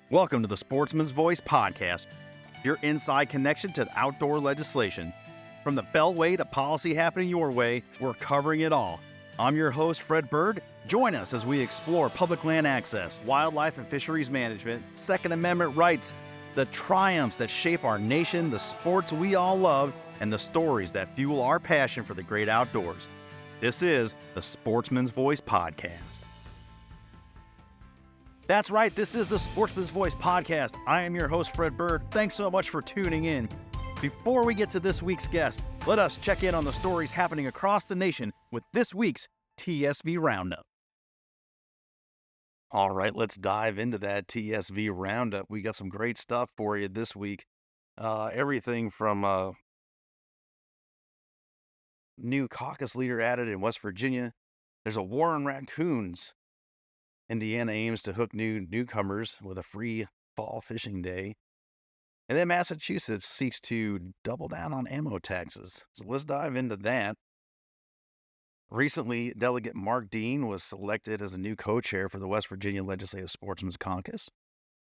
Welcome to the Sportsman's Voice podcast, your inside connection to outdoor legislation. From the Beltway to policy happening your way, we're covering it all. I'm your host, Fred Bird. Join us as we explore public land access, wildlife and fisheries management, Second Amendment rights, the triumphs that shape our nation, the sports we all love, and the stories that fuel our passion for the great outdoors. This is the Sportsman's Voice podcast. That's right, this is the Sportsman's Voice podcast. I am your host, Fred Bird. Thanks so much for tuning in. Before we get to this week's guest, let us check in on the stories happening across the nation with this week's TSV Roundup. All right, let's dive into that TSV Roundup. We got some great stuff for you this week. Everything from new caucus leader added in West Virginia. There's a war on raccoons. Indiana aims to hook newcomers with a free fall fishing day. And then Massachusetts seeks to double down on ammo taxes. So let's dive into that. Recently, Delegate Mark Dean was selected as a new co-chair for the West Virginia Legislative Sportsmen's Caucus.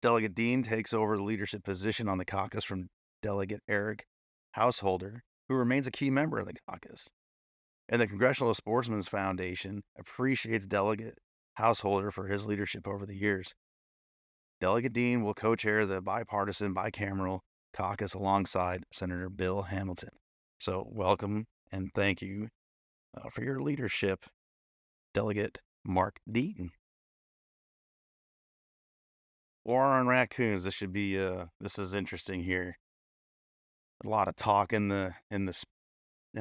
Delegate Dean takes over the leadership position on the caucus from Delegate Eric Householder, who remains a key member of the caucus. And the Congressional Sportsmen's Foundation appreciates Delegate Householder for his leadership over the years. Delegate Dean will co-chair the bipartisan, bicameral caucus alongside Senator Bill Hamilton. So welcome and thank you for your leadership, Delegate Mark Dean. War on raccoons. This should be this is interesting here. A lot of talk in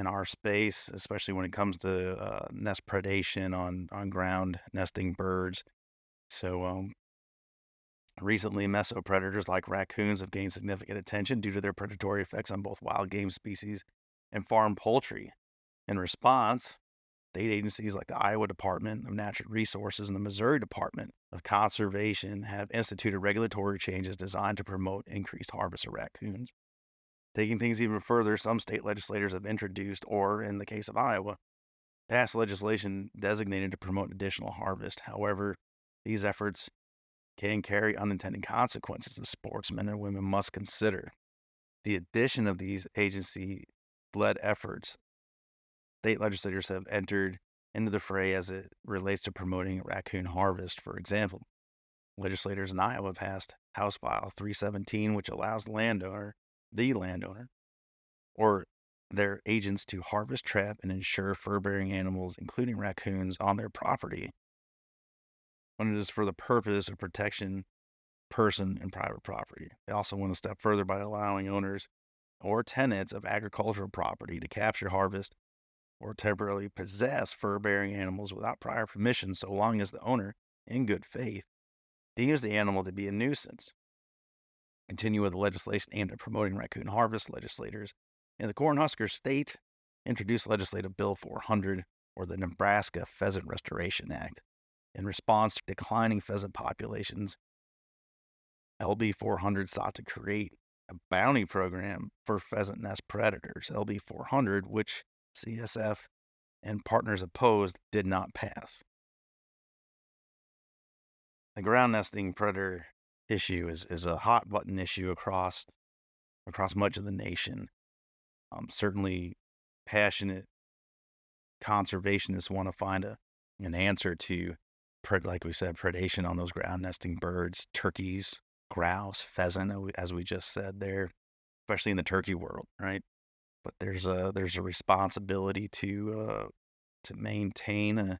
our space, especially when it comes to nest predation on ground nesting birds. So recently, mesopredators like raccoons have gained significant attention due to their predatory effects on both wild game species and farm poultry. In response, state agencies like the Iowa Department of Natural Resources and the Missouri Department of Conservation have instituted regulatory changes designed to promote increased harvest of raccoons. Taking things even further, some state legislators have introduced, or in the case of Iowa, passed legislation designated to promote additional harvest. However, these efforts can carry unintended consequences that sportsmen and women must consider. The addition of these agency-led efforts, state legislators have entered into the fray as it relates to promoting raccoon harvest. For example, legislators in Iowa passed House File 317, which allows the landowner, or their agents to harvest, trap, and insure fur-bearing animals, including raccoons, on their property when it is for the purpose of protection person and private property. They also went a step further by allowing owners or tenants of agricultural property to capture, harvest, or temporarily possess fur-bearing animals without prior permission, so long as the owner, in good faith, deems the animal to be a nuisance. Continue with the legislation aimed at promoting raccoon harvest. Legislators in the Cornhusker State introduced Legislative Bill 400, or the Nebraska Pheasant Restoration Act. In response to declining pheasant populations, LB 400 sought to create a bounty program for pheasant nest predators. LB 400, which CSF and partners opposed, did not pass. The ground nesting predator issue is a hot button issue across much of the nation. Certainly passionate conservationists want to find an answer to, like we said, predation on those ground nesting birds, turkeys, grouse, pheasant, as we just said there, especially in the turkey world, right? But there's a responsibility to maintain a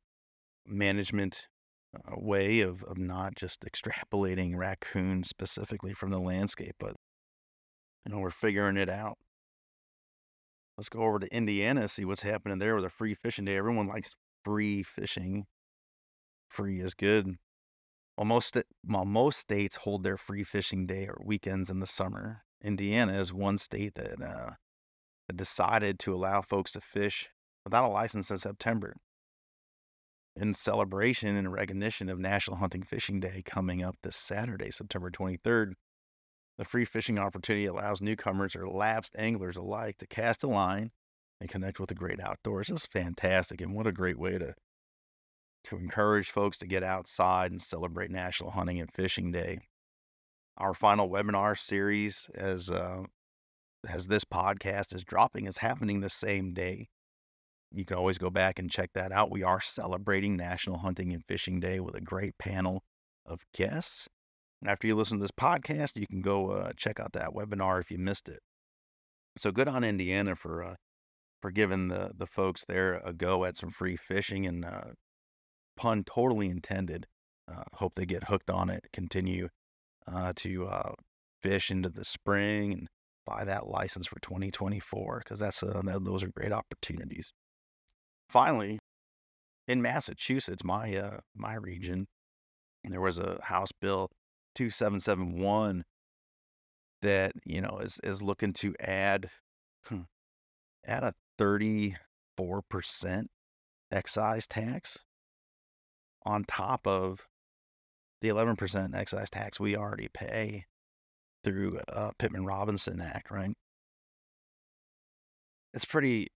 management way of not just extrapolating raccoons specifically from the landscape, but we're figuring it out. Let's go over to Indiana, see what's happening there with a free fishing day. Everyone likes free fishing. Free is good. While most states hold their free fishing day or weekends in the summer, Indiana is one state that decided to allow folks to fish without a license in September. In celebration and recognition of National Hunting Fishing Day coming up this Saturday, September 23rd, the free fishing opportunity allows newcomers or lapsed anglers alike to cast a line and connect with the great outdoors. This is fantastic, and what a great way to encourage folks to get outside and celebrate National Hunting and Fishing Day. Our final webinar series as this podcast is dropping is happening the same day. You can always go back and check that out. We are celebrating National Hunting and Fishing Day with a great panel of guests. And after you listen to this podcast, you can go check out that webinar if you missed it. So good on Indiana for giving the folks there a go at some free fishing, and pun totally intended. Hope they get hooked on it, continue to fish into the spring and buy that license for 2024, because those are great opportunities. Finally, in Massachusetts, my region, there was a House Bill 2771 that is looking to add a 34% excise tax on top of the 11% excise tax we already pay through Pittman-Robertson Act, right? It's pretty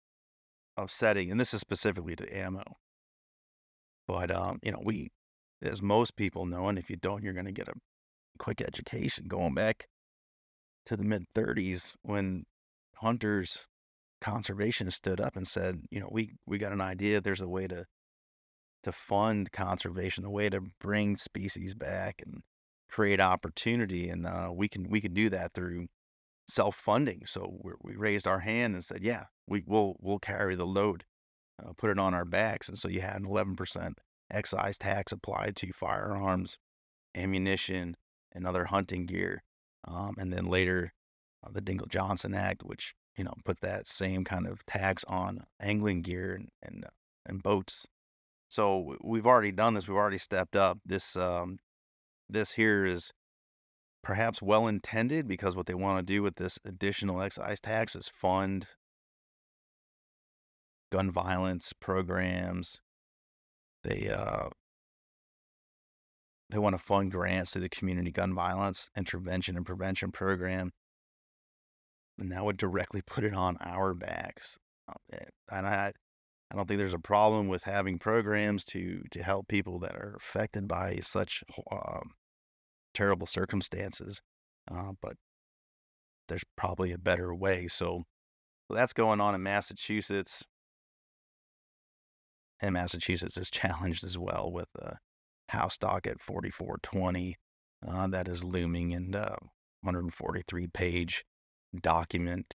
upsetting, and this is specifically to ammo. But we, as most people know, and if you don't, you're going to get a quick education going back to the mid-30s when hunters, conservationists stood up and said, we got an idea. There's a way to fund conservation, a way to bring species back and create opportunity, and we can do that through self-funding. So we raised our hand and said, yeah, we'll carry the load, put it on our backs. And so you had an 11% excise tax applied to firearms, ammunition, and other hunting gear. And then later, the Dingell-Johnson Act, which put that same kind of tax on angling gear and boats. So we've already done this. We've already stepped up. This here is perhaps well-intended, because what they want to do with this additional excise tax is fund gun violence programs. They want to fund grants to the Community Gun Violence Intervention and Prevention Program, and that would directly put it on our backs. And I don't think there's a problem with having programs to help people that are affected by such terrible circumstances, but there's probably a better way. So that's going on in Massachusetts, and Massachusetts is challenged as well with House Docket 4420 that is looming, and 143-page document.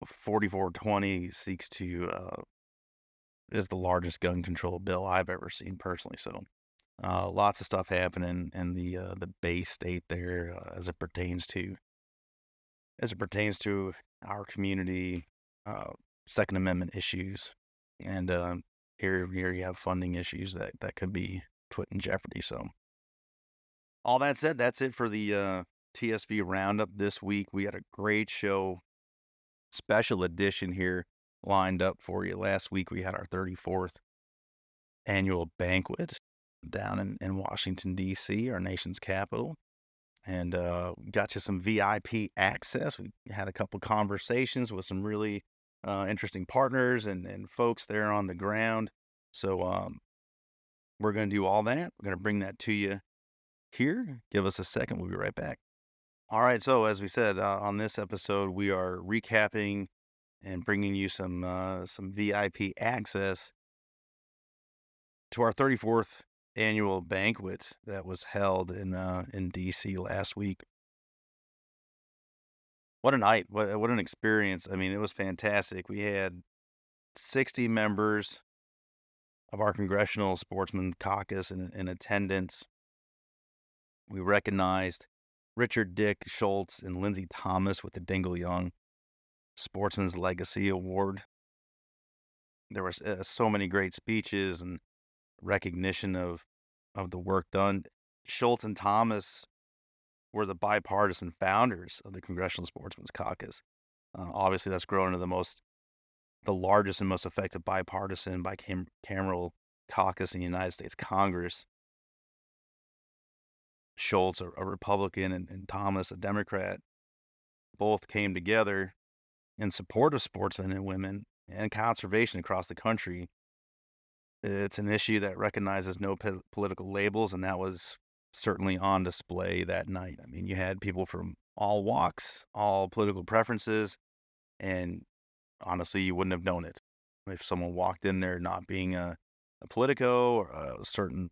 4420 seeks to is the largest gun control bill I've ever seen personally. So lots of stuff happening in the Bay State there as it pertains to our community, Second Amendment issues, and here you have funding issues that could be put in jeopardy. So all that said, that's it for the TSV roundup this week. We had a great show, special edition here lined up for you. Last week we had our 34th annual banquet down in Washington, D.C., our nation's capital, and got you some VIP access. We had a couple conversations with some really interesting partners and folks there on the ground. So we're going to do all that. We're going to bring that to you here. Give us a second. We'll be right back. All right. So as we said, on this episode, we are recapping and bringing you some VIP access to our 34th annual banquet that was held in D.C. last week. What a night! What an experience! I mean, it was fantastic. We had 60 members of our Congressional Sportsman Caucus in attendance. We recognized Richard Dick Schultz and Lindsey Thomas with the Dingle Young Sportsman's Legacy Award. There was so many great speeches and recognition of the work done. Schultz and Thomas were the bipartisan founders of the Congressional Sportsman's Caucus. Obviously, that's grown into the largest and most effective bipartisan bicameral caucus in the United States Congress. Schultz, a Republican, and Thomas, a Democrat, both came together in support of sportsmen and women and conservation across the country. It's an issue that recognizes no political labels, and that was certainly on display that night. I mean, you had people from all walks, all political preferences, and honestly, you wouldn't have known it if someone walked in there not being a politico or a certain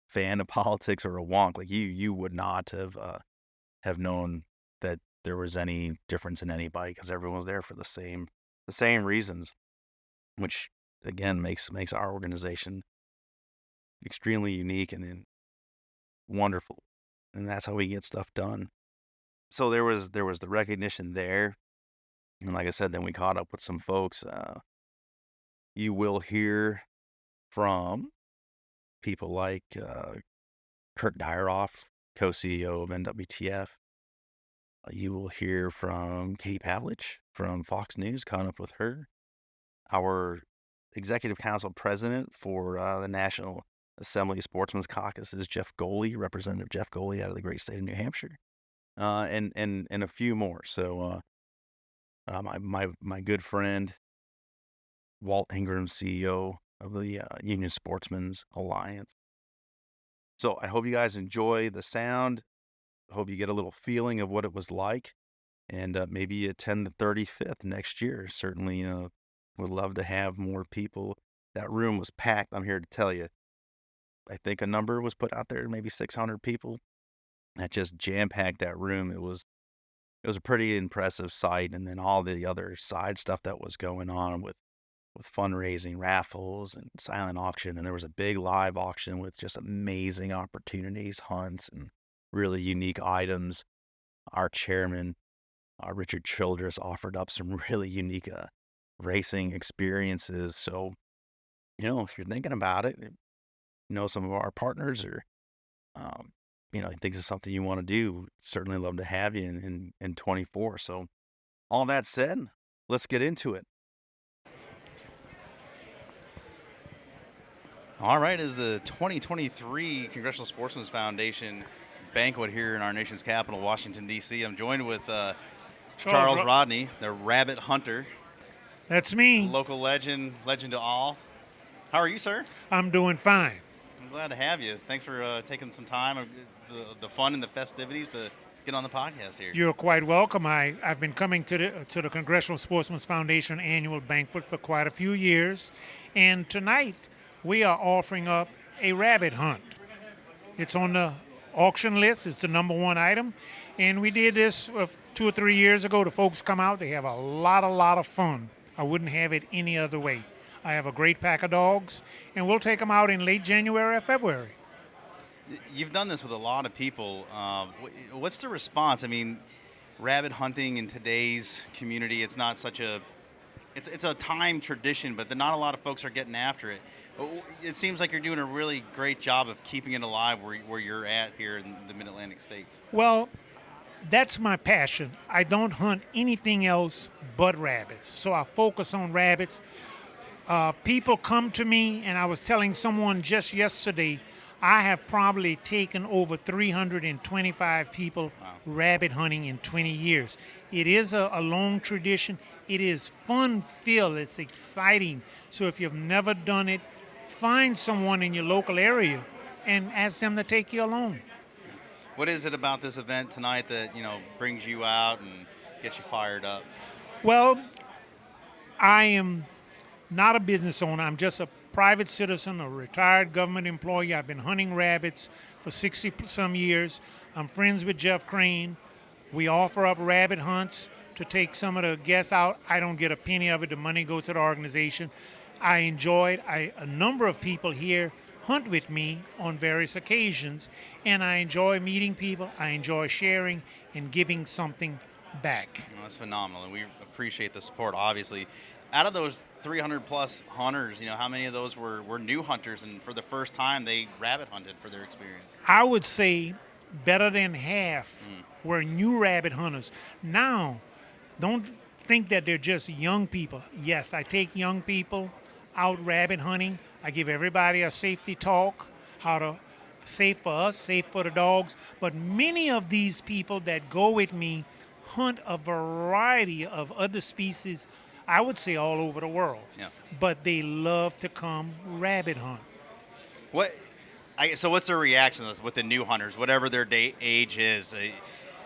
fan of politics or a wonk. Like you would not have known that there was any difference in anybody because everyone was there for the same reasons, which again makes our organization extremely unique and wonderful, and that's how we get stuff done. So there was the recognition there, and like I said, then we caught up with some folks. You will hear from people like Kurt Dyroff, co-CEO of NWTF. You will hear from Katie Pavlich from Fox News, caught up with her. Our executive council president for the National Assembly of Sportsmen's Caucus is Jeff Goley, Representative Jeff Goley out of the great state of New Hampshire, and a few more. So my good friend Walt, Ingram, CEO of the Union Sportsmen's Alliance. So I hope you guys enjoy the sound. I hope you get a little feeling of what it was like, and maybe attend the 35th next year. Certainly would love to have more people. That room was packed, I'm here to tell you. I think a number was put out there, maybe 600 people. That just jam-packed that room. It was a pretty impressive sight, and then all the other side stuff that was going on with fundraising, raffles, and silent auction. And there was a big live auction with just amazing opportunities, hunts, and really unique items. Our chairman, Richard Childress, offered up some really unique racing experiences. So, if you're thinking about it, some of our partners or, think it's something you want to do, certainly love to have you in 24. So all that said, let's get into it. All right, is the 2023 Congressional Sportsmen's Foundation banquet here in our nation's capital, Washington, D.C. I'm joined with Charles Rodney, the rabbit hunter. That's me. Local legend to all. How are you, sir? I'm doing fine. I'm glad to have you. Thanks for taking some time, the fun and the festivities to get on the podcast here. You're quite welcome. I've been coming to the Congressional Sportsmen's Foundation annual banquet for quite a few years, and tonight we are offering up a rabbit hunt. It's on the auction list. It's the number one item, and we did this 2 or 3 years ago. The folks come out. They have a lot of fun. I wouldn't have it any other way. I have a great pack of dogs, and we'll take them out in late January or February. You've done this with a lot of people. What's the response? I mean, rabbit hunting in today's community, it's not such a... It's a time tradition, but not a lot of folks are getting after it. It seems like you're doing a really great job of keeping it alive where you're at here in the Mid-Atlantic states. Well, that's my passion. I don't hunt anything else but rabbits, so I focus on rabbits. People come to me, and I was telling someone just yesterday, I have probably taken over 325 people rabbit hunting in 20 years. It is a long tradition. It is fun-filled. It's exciting. So if you've never done it, find someone in your local area and ask them to take you along. What is it about this event tonight that, brings you out and gets you fired up? Well, I am not a business owner. I'm just a private citizen, a retired government employee. I've been hunting rabbits for 60-some years. I'm friends with Jeff Crane. We offer up rabbit hunts to take some of the guests out. I don't get a penny of it. The money goes to the organization. I enjoy it. A number of people here hunt with me on various occasions, and I enjoy meeting people. I enjoy sharing and giving something back. Well, that's phenomenal, and we appreciate the support, obviously. Out of those 300-plus hunters, how many of those were new hunters, and for the first time they rabbit hunted for their experience? I would say better than half were new rabbit hunters. Now, don't think that they're just young people. Yes, I take young people out rabbit hunting. I give everybody a safety talk, how to safe for us, safe for the dogs. But many of these people that go with me hunt a variety of other species, I would say all over the world. Yeah. But they love to come rabbit hunt. So what's their reaction to this with the new hunters, whatever their age is?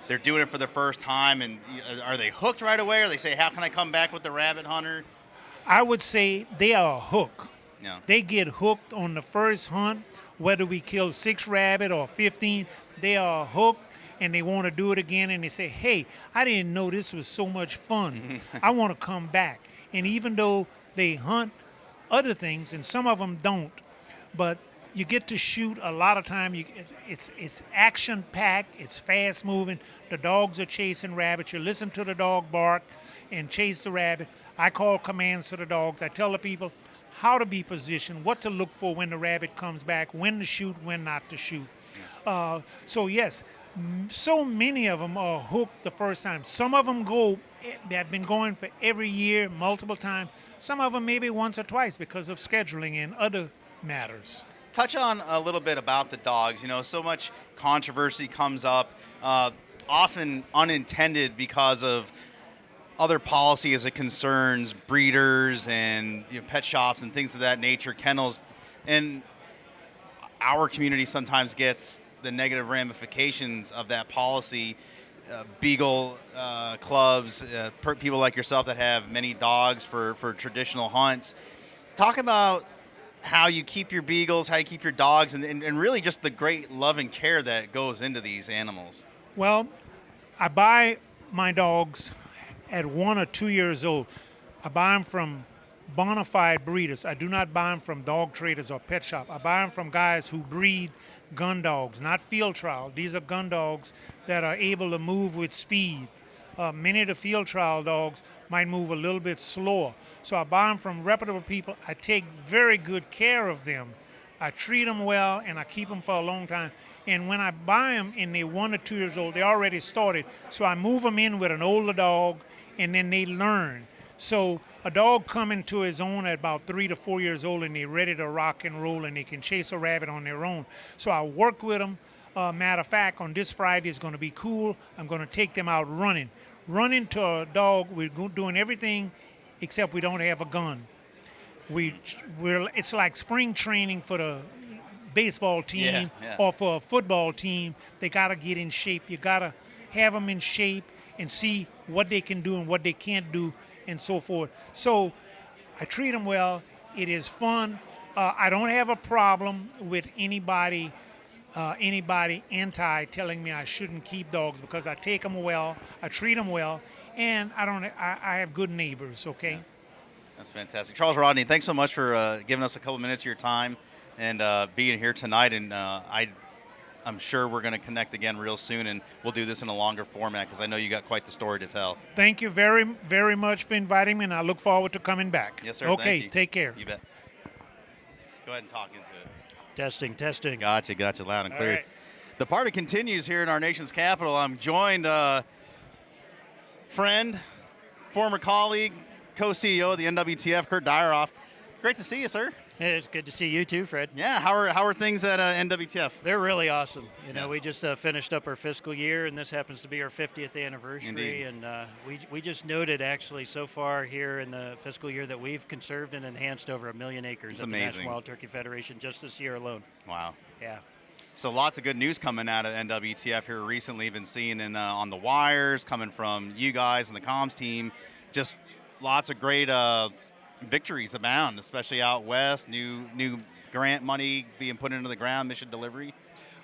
They're doing it for the first time, and are they hooked right away, or they say, how can I come back with the rabbit hunter? I would say they are a hook. Yeah. They get hooked on the first hunt, whether we kill 6 rabbit or 15. They are hooked, and they want to do it again. And they say, "Hey, I didn't know this was so much fun. I want to come back." And even though they hunt other things, and some of them don't, but you get to shoot a lot of time. It's action packed. It's fast moving. The dogs are chasing rabbits. You listen to the dog bark and chase the rabbit. I call commands to the dogs. I tell the people how to be positioned, what to look for when the rabbit comes back, when to shoot, when not to shoot. So yes, so many of them are hooked the first time. Some of them have been going for every year, multiple times. Some of them maybe once or twice because of scheduling and other matters. Touch on a little bit about the dogs. So much controversy comes up, often unintended because of other policy as it concerns breeders and pet shops and things of that nature, kennels. And our community sometimes gets the negative ramifications of that policy. Beagle clubs, people like yourself that have many dogs for traditional hunts. Talk about how you keep your beagles, how you keep your dogs, and really just the great love and care that goes into these animals. Well, I buy my dogs at 1 or 2 years old. I buy them from bona fide breeders. I do not buy them from dog traders or pet shop. I buy them from guys who breed gun dogs, not field trial. These are gun dogs that are able to move with speed. Many of the field trial dogs might move a little bit slower. So I buy them from reputable people. I take very good care of them. I treat them well, and I keep them for a long time. And when I buy them and they're 1 or 2 years old, they already started. So I move them in with an older dog, and then they learn. So a dog coming to his own at about 3 to 4 years old, and they're ready to rock and roll, and they can chase a rabbit on their own. So I work with them. Matter of fact, on this Friday is going to be cool. I'm going to take them out running. Running to a dog, we're doing everything except we don't have a gun. It's like spring training for the baseball team or for a football team. They got to get in shape. You got to have them in shape and see what they can do and what they can't do and so forth. So I treat them well. It is fun. I don't have a problem with anybody telling me I shouldn't keep dogs because I take them well, I treat them well, and I have good neighbors, okay? Yeah. That's fantastic. Charles Rodney, thanks so much for giving us a couple minutes of your time and being here tonight. And I'm sure we're going to connect again real soon, and we'll do this in a longer format because I know you got quite the story to tell. Thank you very, very much for inviting me, and I look forward to coming back. Yes, sir. Okay, thank you. Take care. You bet. Go ahead and talk into it. Testing. Gotcha, loud and clear. All right. The party continues here in our nation's capital. I'm joined, friend, former colleague, co-CEO of the NWTF, Kurt Dyroff. Great to see you, sir. It's good to see you too, Fred. Yeah, how are things at NWTF? They're really awesome. Yeah. We just finished up our fiscal year, and this happens to be our 50th anniversary. Indeed. And we just noted actually so far here in the fiscal year that we've conserved and enhanced over 1 million acres That's at amazing. the National Wild Turkey Federation just this year alone. Wow. Yeah. So lots of good news coming out of NWTF here recently. Been seeing on the wires coming from you guys and the comms team. Just lots of great victories abound, especially out west. New grant money being put into the ground, mission delivery.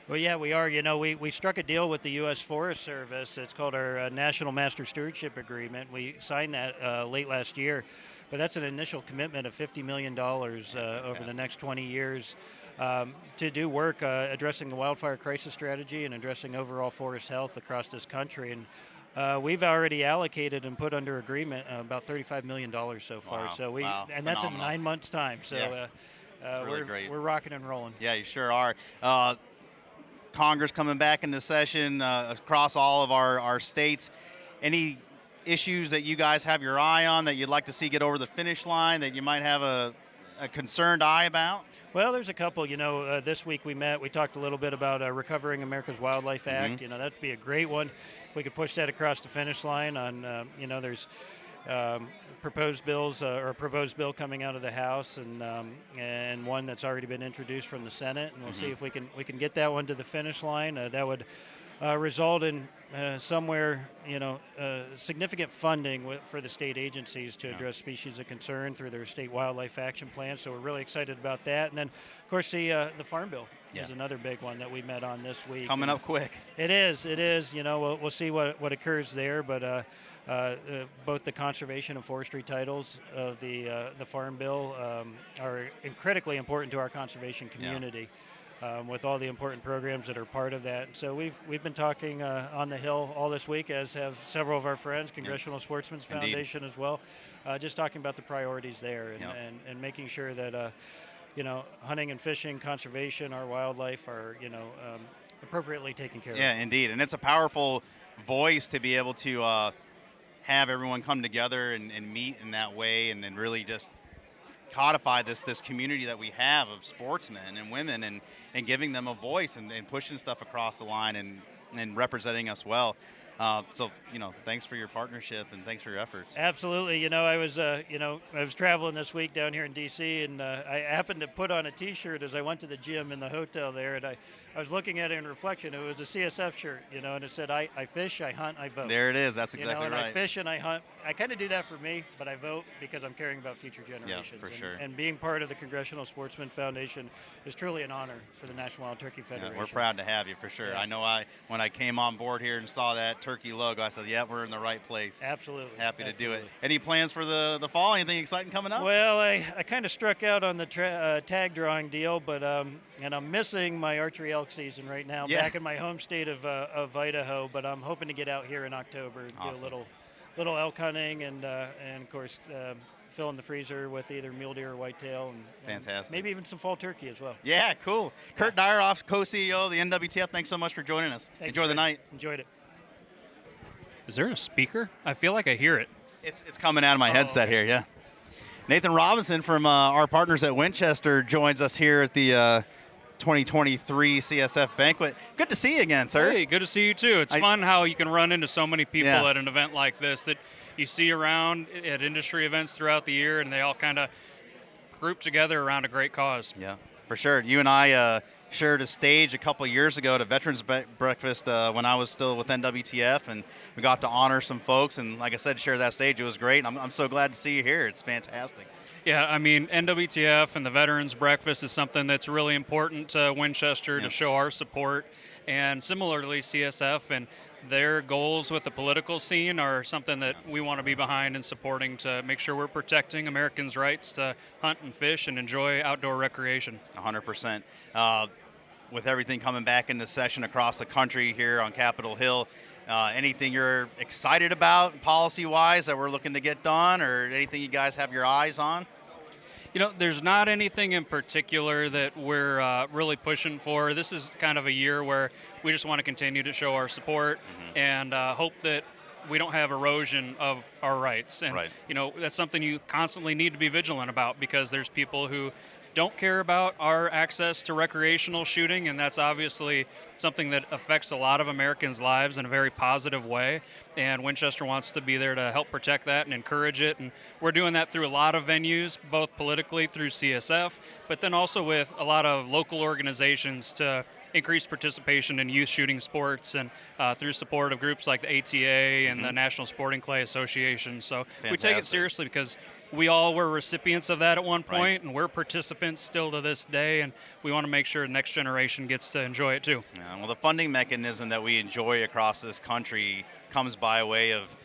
Well, yeah, we are. We struck a deal with the U.S. Forest Service. It's called our National Master Stewardship Agreement. We signed that late last year, but that's an initial commitment of $50 million over the next 20 years to do work addressing the wildfire crisis strategy and addressing overall forest health across this country. And we've already allocated and put under agreement about $35 million so far. Wow. So Phenomenal. that's in 9 months' time. So It's really great. We're rocking and rolling. Yeah, you sure are. Congress coming back into session across all of our states. Any issues that you guys have your eye on that you'd like to see get over the finish line that you might have a concerned eye about? Well, there's a couple. This week we talked a little bit about Recovering America's Wildlife Act. Mm-hmm. That'd be a great one if we could push that across the finish line. On, there's proposed bills or a proposed bill coming out of the House, and one that's already been introduced from the Senate, and we'll see if we can get that one to the finish line. That would result in somewhere, significant funding for the state agencies to address species of concern through their state wildlife action plan. So we're really excited about that. And then, of course, the Farm Bill is another big one that we met on this week. Coming up quick. It is. We'll see what occurs there, but both the conservation and forestry titles of the Farm Bill are critically important to our conservation community. With all the important programs that are part of that. So we've been talking on the Hill all this week, as have several of our friends, Congressional Sportsmen's Foundation as well, just talking about the priorities there and making sure that, hunting and fishing, conservation, our wildlife are, appropriately taken care of. Yeah, indeed. And it's a powerful voice to be able to have everyone come together and meet in that way and really just codify this community that we have of sportsmen and women and giving them a voice and pushing stuff across the line and representing us well. So thanks for your partnership and thanks for your efforts. Absolutely. I was traveling this week down here in D.C. and I happened to put on a T-shirt as I went to the gym in the hotel there, and I was looking at it in reflection. It was a CSF shirt, and it said, I fish, I hunt, I vote. There it is. That's exactly and right. I fish and I hunt. I kind of do that for me, but I vote because I'm caring about future generations. Yeah, for sure. And being part of the Congressional Sportsman Foundation is truly an honor for the National Wild Turkey Federation. Yeah, we're proud to have you, for sure. Yeah. I know when I came on board here and saw that turkey logo, I said, yeah, we're in the right place. Absolutely. Happy to do it. Any plans for the fall? Anything exciting coming up? Well, I kind of struck out on the tag drawing deal, but and I'm missing my archery elk season right now, back in my home state of Idaho. But I'm hoping to get out here in October, awesome. Do a little elk hunting, and of course fill in the freezer with either mule deer or whitetail, and fantastic. Maybe even some fall turkey as well. Yeah, cool. Kurt Dyroff, co-CEO of the NWTF. Thanks so much for joining us. Enjoy the night. Enjoyed it. Is there a speaker? I feel like I hear it. It's coming out of my headset here, yeah. Nathan Robinson from our partners at Winchester joins us here at the 2023 CSF Banquet. Good to see you again, sir. Hey, good to see you too. It's fun how you can run into so many people at an event like this that you see around at industry events throughout the year, and they all kind of group together around a great cause. Yeah, for sure. You and I shared a stage a couple years ago at a Veterans Breakfast when I was still with NWTF, and we got to honor some folks, and like I said, share that stage. It was great. I'm so glad to see you here. It's fantastic. Yeah, I mean, NWTF and the Veterans Breakfast is something that's really important to Winchester to show our support, and similarly CSF and their goals with the political scene are something that we want to be behind and supporting to make sure we're protecting Americans' rights to hunt and fish and enjoy outdoor recreation. 100%. With everything coming back into session across the country here on Capitol Hill, anything you're excited about policy-wise that we're looking to get done, or anything you guys have your eyes on? There's not anything in particular that we're really pushing for. This is kind of a year where we just want to continue to show our support and hope that we don't have erosion of our rights. And, that's something you constantly need to be vigilant about, because there's people who don't care about our access to recreational shooting, and that's obviously something that affects a lot of Americans' lives in a very positive way, and Winchester wants to be there to help protect that and encourage it, and we're doing that through a lot of venues, both politically through CSF, but then also with a lot of local organizations to increase participation in youth shooting sports, and through support of groups like the ATA and the National Sporting Clay Association. So we take it seriously, because we all were recipients of that at one point, and we're participants still to this day, and we want to make sure the next generation gets to enjoy it too. Yeah, well, the funding mechanism that we enjoy across this country comes by way of,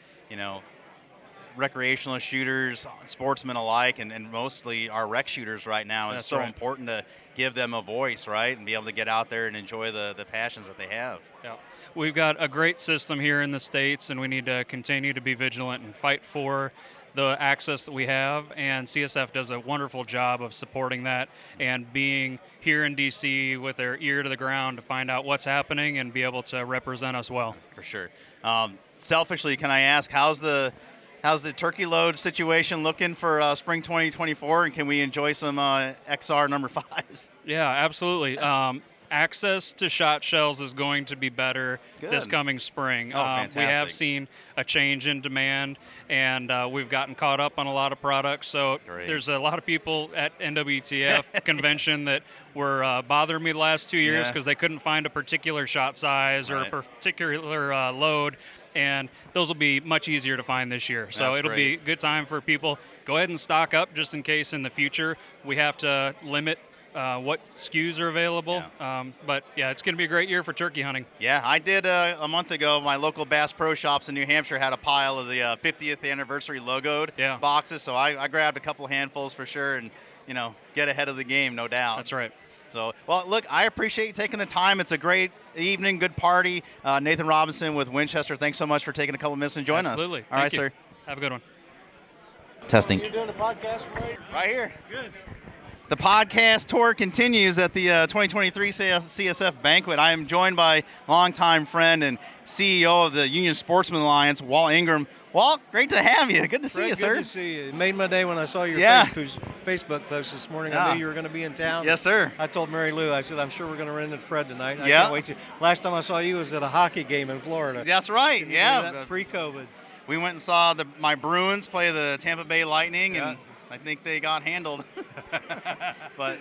recreational shooters, sportsmen alike, and mostly our rec shooters right now. It's so important to give them a voice, right, and be able to get out there and enjoy the passions that they have. Yeah. We've got a great system here in the States, and we need to continue to be vigilant and fight for the access that we have, and CSF does a wonderful job of supporting that and being here in D.C. with their ear to the ground to find out what's happening and be able to represent us well. For sure. Selfishly, can I ask, how's the turkey load situation looking for spring 2024, and can we enjoy some XR number 5s? Yeah, absolutely. access to shot shells is going to be better this Good. coming spring. Oh, We have fantastic. seen a change in demand, and we've gotten caught up on a lot of products. So Great. there's a lot of people at NWTF convention that were bothering me the last 2 years Yeah. because they couldn't find a particular shot size or Right. a particular load, and those will be much easier to find this year. So That's it'll be a good time for people. Go ahead and stock up just in case in the future we have to limit what SKUs are available. But yeah, it's going to be a great year for turkey hunting. Yeah, I did a month ago. My local Bass Pro Shops in New Hampshire had a pile of the 50th anniversary logoed boxes, so I grabbed a couple handfuls for sure and, get ahead of the game, no doubt. That's right. So, well, look, I appreciate you taking the time. It's a great evening, good party. Nathan Robinson with Winchester, thanks so much for taking a couple minutes and joining us. Absolutely. All right, Thank you. sir. Have a good one. Testing. You're doing the podcast Right here. Good. The podcast tour continues at the 2023 CSF Banquet. I am joined by longtime friend and CEO of the Union Sportsman Alliance, Walt Ingram. Walt, great to have you. Good to see you, sir. Good to see you. It made my day when I saw your Yeah. Facebook post this morning. Yeah. I knew you were going to be in town. Yes, sir. I told Mary Lou, I said, I'm sure we're going to run into Fred tonight. I Yeah. can't wait to. Last time I saw you was at a hockey game in Florida. That's right. Can you Yeah. believe that? Pre-COVID. We went and saw my Bruins play the Tampa Bay Lightning, Yeah. and I think they got handled. But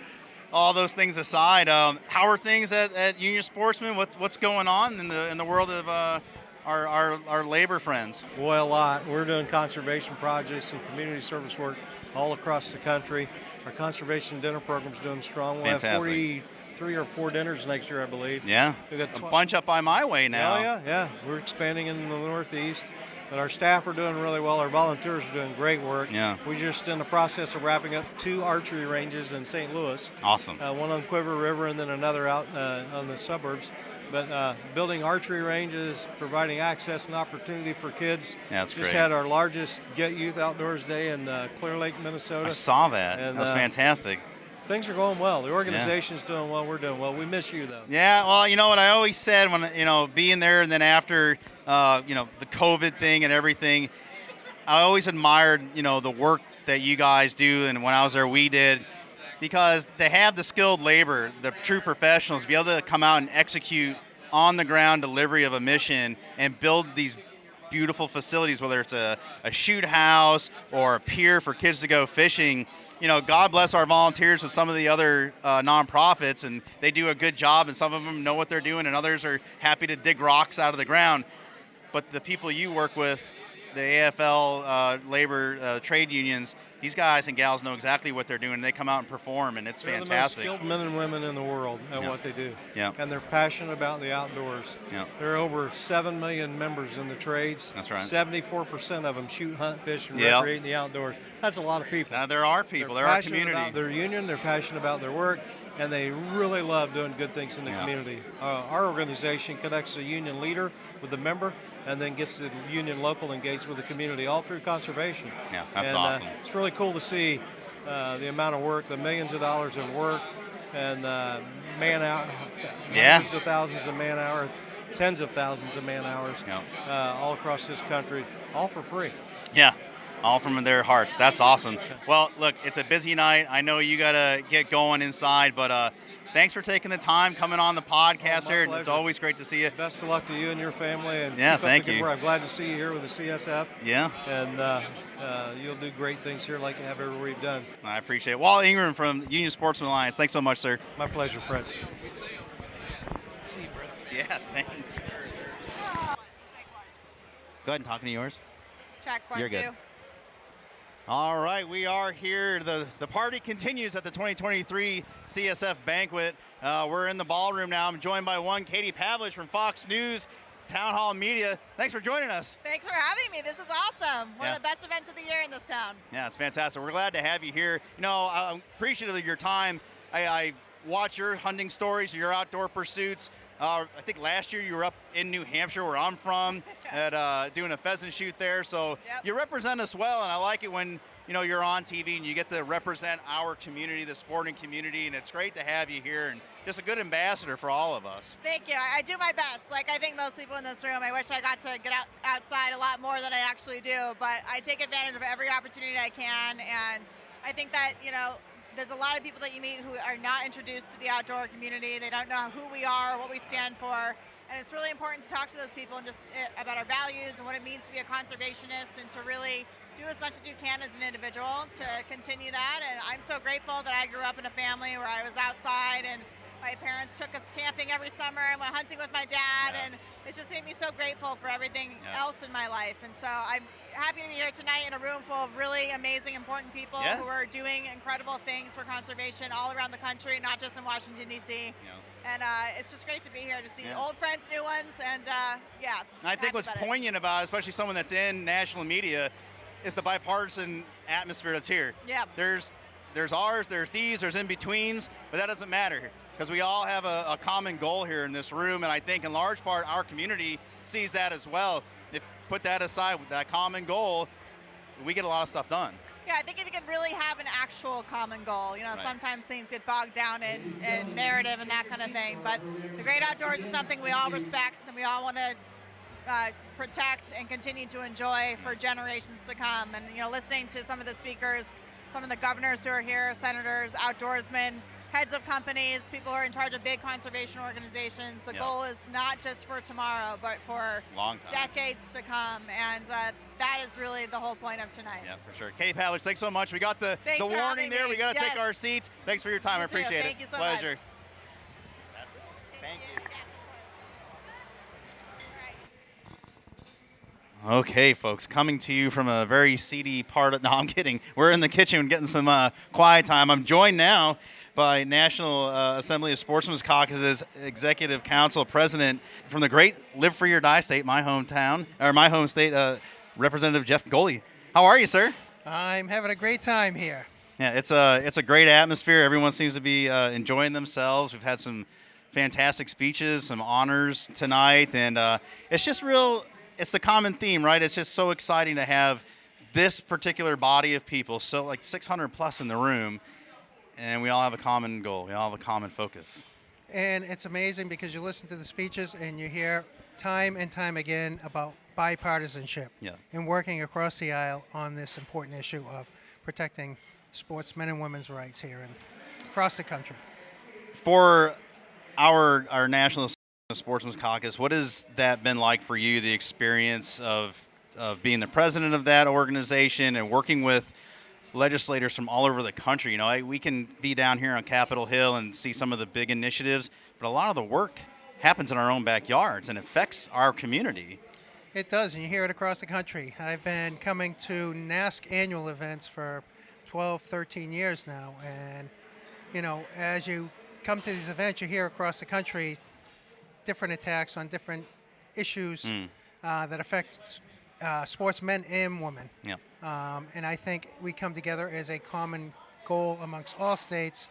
all those things aside, how are things at Union Sportsman? What's going on in the world of our labor friends? Boy, a lot. We're doing conservation projects and community service work all across the country. Our conservation dinner program's doing strong. We'll have Fantastic. 43 or 4 dinners next year, I believe. Yeah, We've got a bunch up by my way now. Oh, yeah. We're expanding in the Northeast. But our staff are doing really well. Our volunteers are doing great work. Yeah. We're just in the process of wrapping up 2 archery ranges in St. Louis. Awesome. One on Quiver River and then another out on the suburbs. But building archery ranges, providing access and opportunity for kids. Yeah, that's just great. had our largest Get Youth Outdoors Day in Clear Lake, Minnesota. I saw that. And, That was fantastic. Things are going well. The organization's doing well. We're doing well. We miss you, though. Yeah, well, you know what I always said when, being there and then after, the COVID thing and everything, I always admired, the work that you guys do. And when I was there, we did, because they have the skilled labor, the true professionals, be able to come out and execute on the ground delivery of a mission and build these beautiful facilities, whether it's a shoot house or a pier for kids to go fishing. God bless our volunteers with some of the other nonprofits, and they do a good job, and some of them know what they're doing, and others are happy to dig rocks out of the ground. But the people you work with, the AFL labor trade unions, these guys and gals know exactly what they're doing, and they come out and perform, and it's They're fantastic. the most skilled men and women in the world at Yeah. what they do. Yeah. And they're passionate about the outdoors. Yeah. There are over 7 million members in the trades. That's right. 74% of them shoot, hunt, fish, and Yeah. recreate in the outdoors. That's a lot of people. Now, there are people. They're There are passionate community. about their union. They're passionate about their work, and they really love doing good things in the Yeah. community. Our organization connects a union leader with the member, and then gets the union local engaged with the community, all through conservation. Yeah, that's and, awesome. It's really cool to see the amount of work, the millions of dollars in work, and man hour, Yeah. hundreds of thousands of man hours, tens of thousands of man hours, Yeah. all across this country, all for free. Yeah, all from their hearts. That's awesome. Well, look, it's a busy night. I know you got to get going inside, but thanks for taking the time, coming on the podcast my here. It's pleasure. always great to see you. Best of luck to you and your family, and Yeah, keep up thank the good you. work. I'm glad to see you here with the CSF, Yeah, and you'll do great things here like you have everywhere you've done. I appreciate it. Walt Ingram from Union Sportsman Alliance. Thanks so much, sir. My pleasure, Fred. Yeah, thanks. Go ahead and talk into yours. Check, 1, You're 2. good. All right, we are here. The party continues at the 2023 CSF Banquet. We're in the ballroom now. I'm joined by Katie Pavlich from Fox News Town Hall Media. Thanks for joining us. Thanks for having me. This is awesome. One Yeah. of the best events of the year in this town. Yeah, it's fantastic. We're glad to have you here. I'm appreciative of your time. I watch your hunting stories, your outdoor pursuits. I think last year you were up in New Hampshire, where I'm from, at doing a pheasant shoot there. So Yep. you represent us well, and I like it when you're on TV and you get to represent our community, the sporting community, and it's great to have you here and just a good ambassador for all of us. Thank you. I do my best. Like I think most people in this room, I wish I got to get outside a lot more than I actually do, but I take advantage of every opportunity I can, and I think that, there's a lot of people that you meet who are not introduced to the outdoor community. They don't know who we are, what we stand for. And it's really important to talk to those people and just about our values and what it means to be a conservationist and to really do as much as you can as an individual to continue that. And I'm so grateful that I grew up in a family where I was outside and my parents took us camping every summer and went hunting with my dad. And it's just made me so grateful for everything else in my life. And so I'm happy to be here tonight in a room full of really amazing, important people who are doing incredible things for conservation all around the country, not just in Washington, D.C. And it's just great to be here to see old friends, new ones, and I think what's poignant about it, especially someone that's in national media, is the bipartisan atmosphere that's here. Yeah. There's ours, there's these, there's in-betweens, but that doesn't matter because we all have a common goal here in this room, and I think in large part our community sees that as well. If put that aside, with that common goal, we get a lot of stuff done. Yeah, I think if you can really have an actual common goal, sometimes things get bogged down in narrative and that kind of thing. But the great outdoors is something we all respect and we all want to protect and continue to enjoy for generations to come. And, listening to some of the speakers, some of the governors who are here, senators, outdoorsmen, heads of companies, people who are in charge of big conservation organizations. The goal is not just for tomorrow, but for decades to come. And that is really the whole point of tonight. Yeah, for sure. Katie Pavlich, thanks so much. We got the warning there. We got to take our seats. Thanks for your time. I appreciate it. Thank you so Pleasure. much. Thank you. Okay, folks, coming to you from a very seedy part of, no, I'm kidding. We're in the kitchen getting some quiet time. I'm joined now by National Assembly of Sportsmen's Caucuses Executive Council President from the great Live Free or Die state, my home state, Representative Jeff Goley. How are you, sir? I'm having a great time here. Yeah, it's a great atmosphere. Everyone seems to be enjoying themselves. We've had some fantastic speeches, some honors tonight, and it's just it's the common theme, right? It's just so exciting to have this particular body of people, so like 600 plus in the room, and we all have a common goal. We all have a common focus. And it's amazing because you listen to the speeches and you hear time and time again about bipartisanship and working across the aisle on this important issue of protecting sportsmen and women's rights here and across the country. For our National Sportsmen's Caucus, what has that been like for you, the experience of being the president of that organization and working with legislators from all over the country? We can be down here on Capitol Hill and see some of the big initiatives, but a lot of the work happens in our own backyards and affects our community. It does, and you hear it across the country. I've been coming to NASC annual events for 12, 13 years now, and, as you come to these events, you hear across the country different attacks on different issues that affect sportsmen and women. Yeah. And I think we come together as a common goal amongst all states,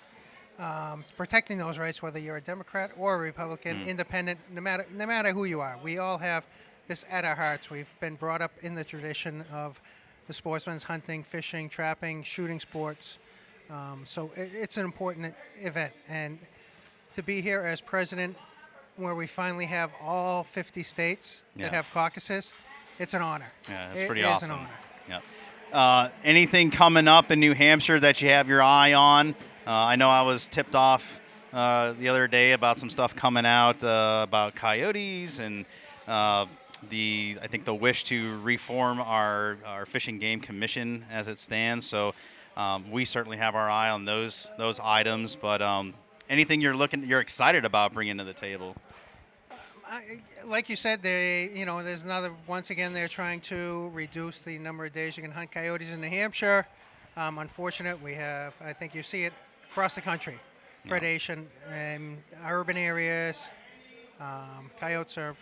protecting those rights, whether you're a Democrat or a Republican, independent, no matter who you are. We all have this at our hearts. We've been brought up in the tradition of the sportsmen's hunting, fishing, trapping, shooting sports. So it's an important event. And to be here as president, where we finally have all 50 states that have caucuses, it's an honor. Yeah, it's pretty awesome. It is an honor. Yeah. Anything coming up in New Hampshire that you have your eye on? I know I was tipped off the other day about some stuff coming out about coyotes and I think the wish to reform our Fish and Game Commission as it stands. So we certainly have our eye on those items. But anything you're excited about bringing to the table? Like you said, there's once again, they're trying to reduce the number of days you can hunt coyotes in New Hampshire. Unfortunate, I think you see it across the country, predation in urban areas. Coyotes are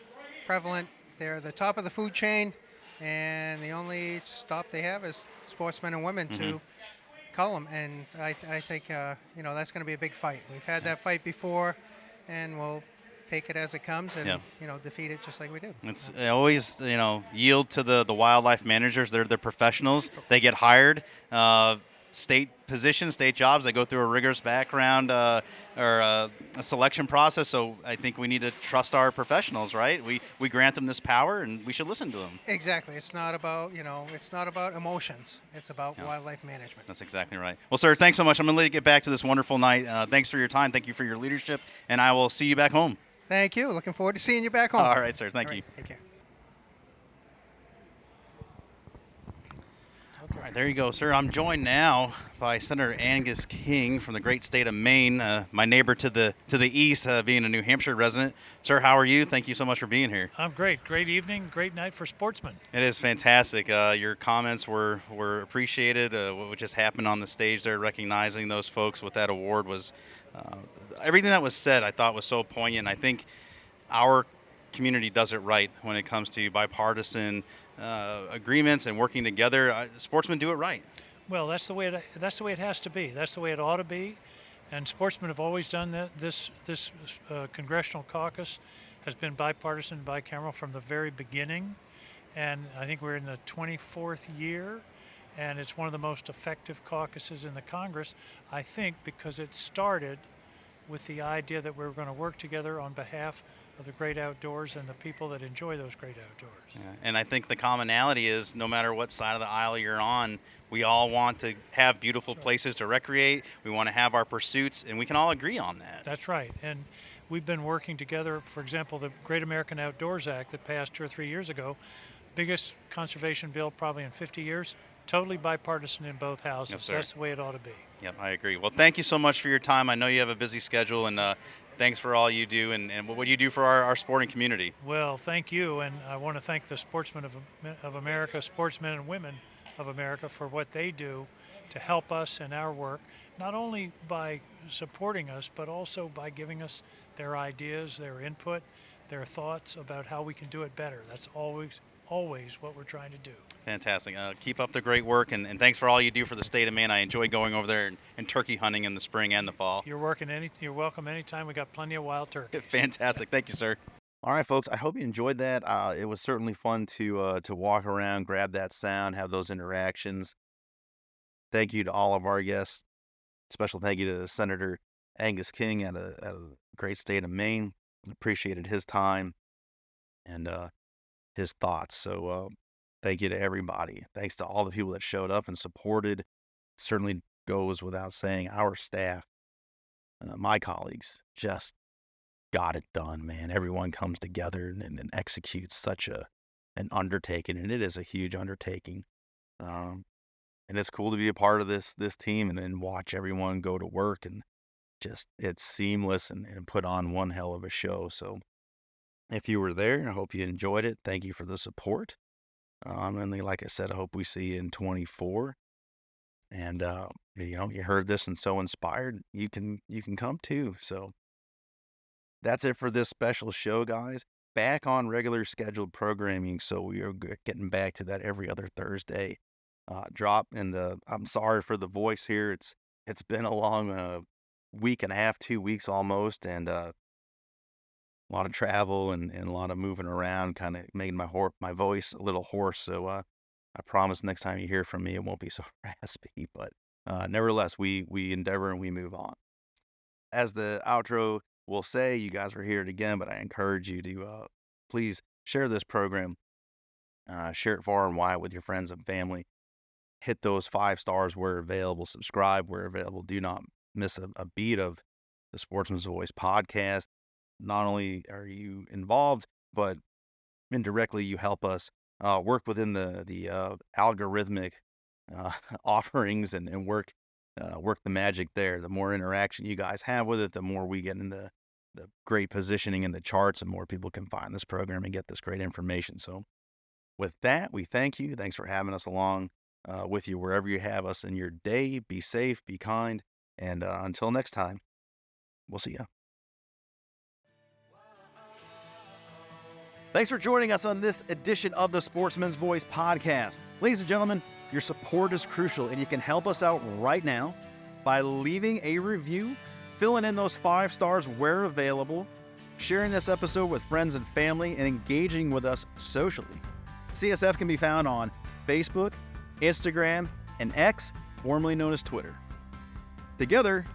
prevalent. They're the top of the food chain, and the only stop they have is sportsmen and women to cull them. And I think, that's going to be a big fight. We've had that fight before, and we'll take it as it comes and defeat it just like we do. It's always yield to the wildlife managers. They're professionals. They get hired. state positions, state jobs. They go through a rigorous background or a selection process. So I think we need to trust our professionals, right? We grant them this power, and we should listen to them. Exactly. It's not about, it's not about emotions. It's about wildlife management. That's exactly right. Well, sir, thanks so much. I'm going to let you get back to this wonderful night. Thanks for your time. Thank you for your leadership, and I will see you back home. Thank you. Looking forward to seeing you back home. All right, sir. Thank All you. right, take care. All right, there you go, sir. I'm joined now by Senator Angus King from the great state of Maine, my neighbor to the east, being a New Hampshire resident. Sir, how are you? Thank you so much for being here. I'm great. Great evening. Great night for Sportsmen. It is fantastic. Your comments were appreciated. What just happened on the stage there, recognizing those folks with that award was everything that was said, I thought was so poignant. I think our community does it right when it comes to bipartisan agreements and working together. Sportsmen do it right. Well, that's the way it has to be. That's the way it ought to be. And Sportsmen have always done that. This Congressional caucus has been bipartisan, bicameral from the very beginning. And I think we're in the 24th year. And it's one of the most effective caucuses in the Congress, I think, because it started with the idea that we were going to work together on behalf of the great outdoors and the people that enjoy those great outdoors. Yeah, and I think the commonality is no matter what side of the aisle you're on, we all want to have beautiful places to recreate. We want to have our pursuits, and we can all agree on that. That's right. And we've been working together. For example, the Great American Outdoors Act that passed 2 or 3 years ago, biggest conservation bill probably in 50 years, totally bipartisan in both houses. Yes, sir. That's the way it ought to be. Yep, I agree. Well, thank you so much for your time. I know you have a busy schedule, and thanks for all you do and what you do for our sporting community. Well, thank you, and I want to thank the Sportsmen of America, sportsmen and women of America, for what they do to help us in our work, not only by supporting us, but also by giving us their ideas, their input, their thoughts about how we can do it better. That's always what we're trying to do. Fantastic. Keep up the great work, and thanks for all you do for the state of Maine. I enjoy going over there and turkey hunting in the spring and the fall. You're welcome anytime. We got plenty of wild turkeys. Fantastic. Thank you, sir. All right, folks. I hope you enjoyed that. It was certainly fun to walk around, grab that sound, have those interactions. Thank you to all of our guests. Special thank you to Senator Angus King out of the great state of Maine. Appreciated his time and his thoughts. So thank you to everybody. Thanks to all the people that showed up and supported. Certainly goes without saying, our staff, my colleagues, just got it done, man. Everyone comes together and executes such an undertaking, and it is a huge undertaking. And it's cool to be a part of this team and then watch everyone go to work, and just it's seamless and put on one hell of a show. So if you were there, I hope you enjoyed it. Thank you for the support. And like I said, I hope we see you in 24. And you heard this and so inspired, you can come too. So that's it for this special show, guys. Back on regular scheduled programming, so we are getting back to that every other Thursday drop. And I'm sorry for the voice here. It's been a long week and a half, 2 weeks almost, and a lot of travel and a lot of moving around, kind of making my voice a little hoarse. So I promise next time you hear from me, it won't be so raspy. But nevertheless, we endeavor and we move on. As the outro will say, you guys will hear it again, but I encourage you to please share this program. Share it far and wide with your friends and family. Hit those 5 stars where available. Subscribe where available. Do not miss a beat of the Sportsman's Voice podcast. Not only are you involved, but indirectly you help us work within the algorithmic offerings and work the magic there. The more interaction you guys have with it, the more we get in the great positioning in the charts, and more people can find this program and get this great information. So with that, we thank you. Thanks for having us along with you wherever you have us in your day. Be safe, be kind, and until next time, we'll see you. Thanks for joining us on this edition of the Sportsman's Voice podcast. Ladies and gentlemen, your support is crucial, and you can help us out right now by leaving a review, filling in those 5 stars where available, sharing this episode with friends and family, and engaging with us socially. CSF can be found on Facebook, Instagram, and X formerly known as Twitter. Together,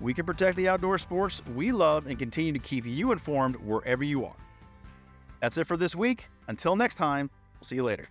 we can protect the outdoor sports we love and continue to keep you informed wherever you are. That's it for this week. Until next time, we'll see you later.